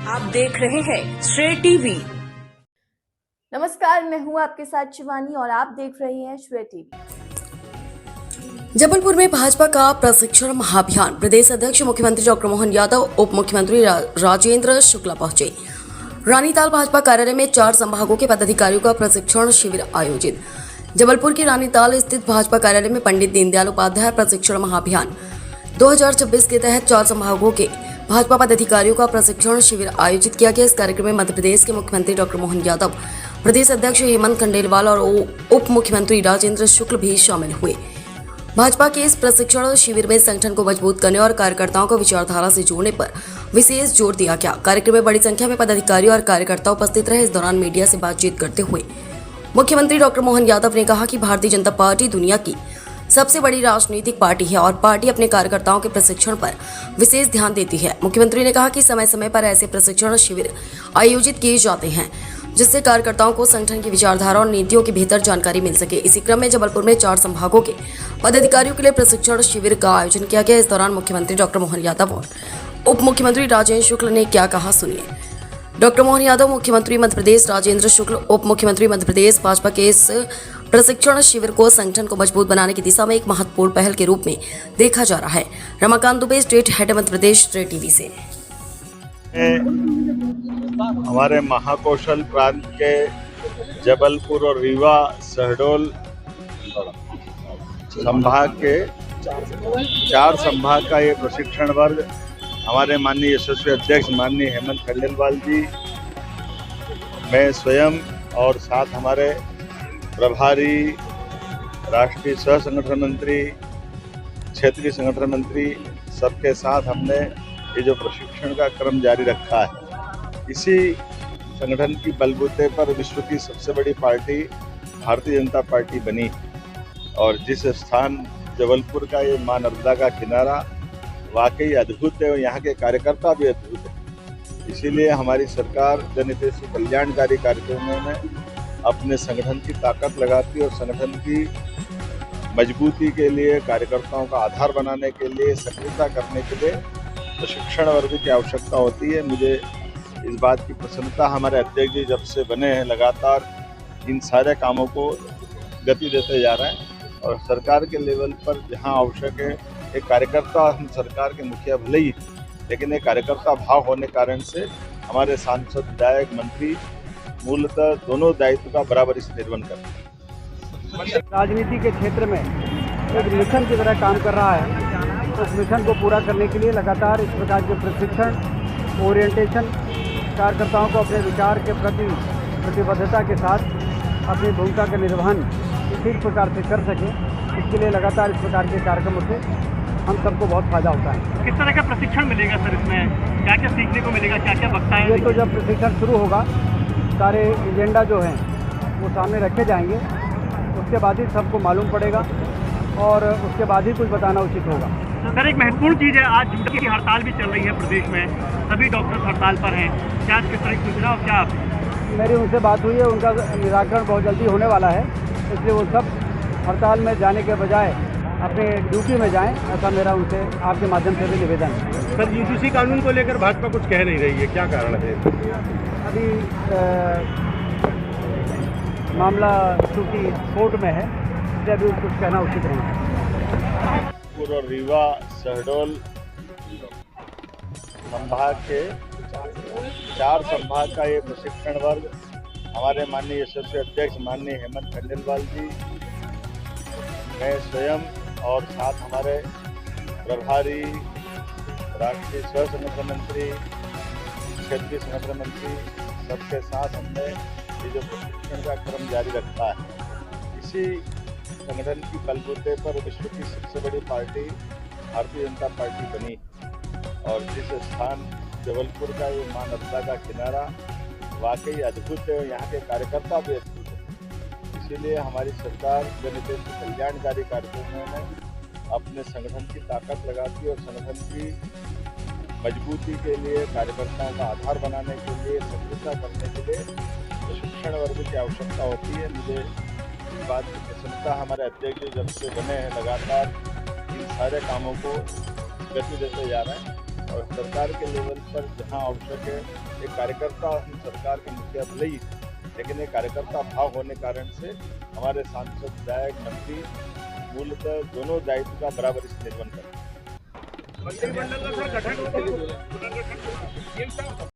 आप देख रहे हैं श्रेय टीवी। नमस्कार, मैं हूं आपके साथ शिवानी और आप देख रहे हैं श्रेय टीवी। जबलपुर में भाजपा का प्रशिक्षण महाअभियान। प्रदेश अध्यक्ष मुख्यमंत्री डॉक्टर मोहन यादव, उप मुख्यमंत्री राजेंद्र शुक्ला पहुंचे। रानीताल भाजपा कार्यालय में 4 संभागों के पदाधिकारियों का प्रशिक्षण शिविर आयोजित। जबलपुर के रानीताल स्थित भाजपा कार्यालय में पंडित दीनदयाल उपाध्याय प्रशिक्षण महाअभियान 2026 के तहत 4 संभागों के भाजपा पदाधिकारियों का प्रशिक्षण शिविर आयोजित किया गया। इस कार्यक्रम में मध्य प्रदेश के मुख्यमंत्री डॉक्टर मोहन यादव, प्रदेश अध्यक्ष हेमंत खंडेलवाल और उप मुख्यमंत्री राजेंद्र शुक्ल भी शामिल हुए। भाजपा के इस प्रशिक्षण शिविर में संगठन को मजबूत करने और कार्यकर्ताओं को विचारधारा से जोड़ने पर विशेष जोर दिया गया। कार्यक्रम में बड़ी संख्या में पदाधिकारी और कार्यकर्ता उपस्थित रहे। इस दौरान मीडिया से बातचीत करते हुए मुख्यमंत्री डॉक्टर मोहन यादव ने कहा कि भारतीय जनता पार्टी दुनिया की सबसे बड़ी राजनीतिक पार्टी है और पार्टी अपने कार्यकर्ताओं के प्रशिक्षण पर विशेष ध्यान देती है। मुख्यमंत्री ने कहा कि समय समय पर ऐसे प्रशिक्षण शिविर आयोजित किए जाते हैं जिससे कार्यकर्ताओं को संगठन की विचारधारा और नीतियों की बेहतर जानकारी मिल सके। इसी क्रम में जबलपुर में 4 संभागों के पदाधिकारियों के लिए प्रशिक्षण शिविर का आयोजन किया गया। इस दौरान मुख्यमंत्री डॉक्टर मोहन यादव और उप मुख्यमंत्री राजेंद्र शुक्ल ने क्या कहा, सुनिए। डॉक्टर मोहन यादव, मुख्यमंत्री मध्य प्रदेश, राजेंद्र शुक्ल, उप मुख्यमंत्री मध्य प्रदेश। भाजपा के इस प्रशिक्षण शिविर को संगठन को मजबूत बनाने की दिशा में एक महत्वपूर्ण पहल के रूप में देखा जा रहा है। रमाकांत दुबे, स्टेट हेड मध्य प्रदेश, श्रेय टीवी से। हमारे महाकौशल प्रांत के जबलपुर और रीवा शहडोल संभाग के 4 संभाग का ये प्रशिक्षण वर्ग हमारे माननीय यशस्वी अध्यक्ष माननीय हेमंत खंडेलवाल जी, मैं स्वयं और साथ हमारे प्रभारी, राष्ट्रीय सह संगठन मंत्री, क्षेत्रीय संगठन मंत्री, सबके साथ हमने ये जो प्रशिक्षण का क्रम जारी रखा है। इसी संगठन की बलबूते पर विश्व की सबसे बड़ी पार्टी भारतीय जनता पार्टी बनी और जिस स्थान जबलपुर का ये मां नर्मदा का किनारा वाकई अद्भुत है और यहाँ के कार्यकर्ता भी अद्भुत है। इसीलिए हमारी सरकार जनहितैषी कल्याणकारी कार्यक्रमों में अपने संगठन की ताकत लगाती है और संगठन की मजबूती के लिए, कार्यकर्ताओं का आधार बनाने के लिए, सक्रियता करने के लिए प्रशिक्षण वर्ग की आवश्यकता होती है। मुझे इस बात की प्रसन्नता, हमारे अध्यक्ष जी जब से बने हैं लगातार इन सारे कामों को गति देते जा रहे हैं और सरकार के लेवल पर जहां आवश्यक है एक कार्यकर्ता, हम सरकार के मुखिया भले ही, लेकिन एक कार्यकर्ता भाव होने कारण से हमारे सांसद, विधायक, मंत्री मूलतः दोनों दायित्व का बराबरी से निर्वहन करते हैं। राजनीति के क्षेत्र में एक मिशन की तरह काम कर रहा है। उस मिशन को पूरा करने के लिए लगातार इस प्रकार के प्रशिक्षण, ओरिएंटेशन, कार्यकर्ताओं को अपने विचार के प्रति प्रतिबद्धता के साथ अपनी भूमिका का निर्वहन ठीक प्रकार से कर सके, इसके लिए लगातार इस प्रकार के कार्यक्रमों से हम सबको बहुत फायदा होता है। किस तरह का प्रशिक्षण मिलेगा सर? इसमें क्या क्या सीखने को मिलेगा, क्या क्या वक्ता है? ये तो जब प्रशिक्षण शुरू होगा सारे एजेंडा जो हैं वो सामने रखे जाएंगे, उसके बाद ही सबको मालूम पड़ेगा और उसके बाद ही कुछ बताना उचित होगा। सर, एक महत्वपूर्ण चीज़ है, आज ड्यूटी की हड़ताल भी चल रही है प्रदेश में, सभी डॉक्टर हड़ताल पर हैं। क्या किस तरह की सूचना और क्या मेरी उनसे बात हुई है, उनका निराकरण बहुत जल्दी होने वाला है, इसलिए वो सब हड़ताल में जाने के बजाय अपने ड्यूटी में जाएं, ऐसा मेरा उनसे आपके माध्यम से भी निवेदन है। सर, यूजीसी कानून को लेकर भाजपा कुछ कह नहीं रही है, क्या कारण है? अभी मामला चूँकि कोर्ट में है, इसलिए अभी कुछ कहना उचित नहीं है। जबलपुर और रीवा शहडोल संभाग के 4 संभाग का ये प्रशिक्षण वर्ग हमारे माननीय यशस्वी अध्यक्ष माननीय हेमंत खंडेलवाल जी, मैं स्वयं और साथ हमारे प्रभारी, राष्ट्रीय सह संगठन मंत्री, क्षेत्रीय संगठन मंत्री, सबके साथ हमने ये जो प्रशिक्षण का क्रम जारी रखा है। इसी संगठन की बलबूते पर विश्व की सबसे बड़ी पार्टी भारतीय जनता पार्टी बनी और जिस स्थान जबलपुर का ये मां नर्मदा का किनारा वाकई अद्भुत है और यहाँ के कार्यकर्ता भी अद्भुत है। इसीलिए हमारी सरकार जनहितैषी कल्याणकारी कार्यक्रमों में अपने संगठन की ताकत लगाती है और संगठन की मजबूती के लिए, कार्यकर्ताओं का आधार बनाने के लिए, सक्रियता करने के लिए प्रशिक्षण वर्ग की आवश्यकता होती है। मुझे इस बात की प्रसन्नता, हमारे अध्यक्ष जी जब से बने हैं लगातार इन सारे कामों को गति देते जा रहे हैं और सरकार के लेवल पर जहां आवश्यक है एक कार्यकर्ता हम सरकार के मुखिया भले ही, लेकिन एक कार्यकर्ता भाव होने कारण से हमारे सांसद, विधायक, मंत्री मूलतः दोनों दायित्व का बराबर से निर्वहन करते हैं। मंत्रिमंडल का सर गठन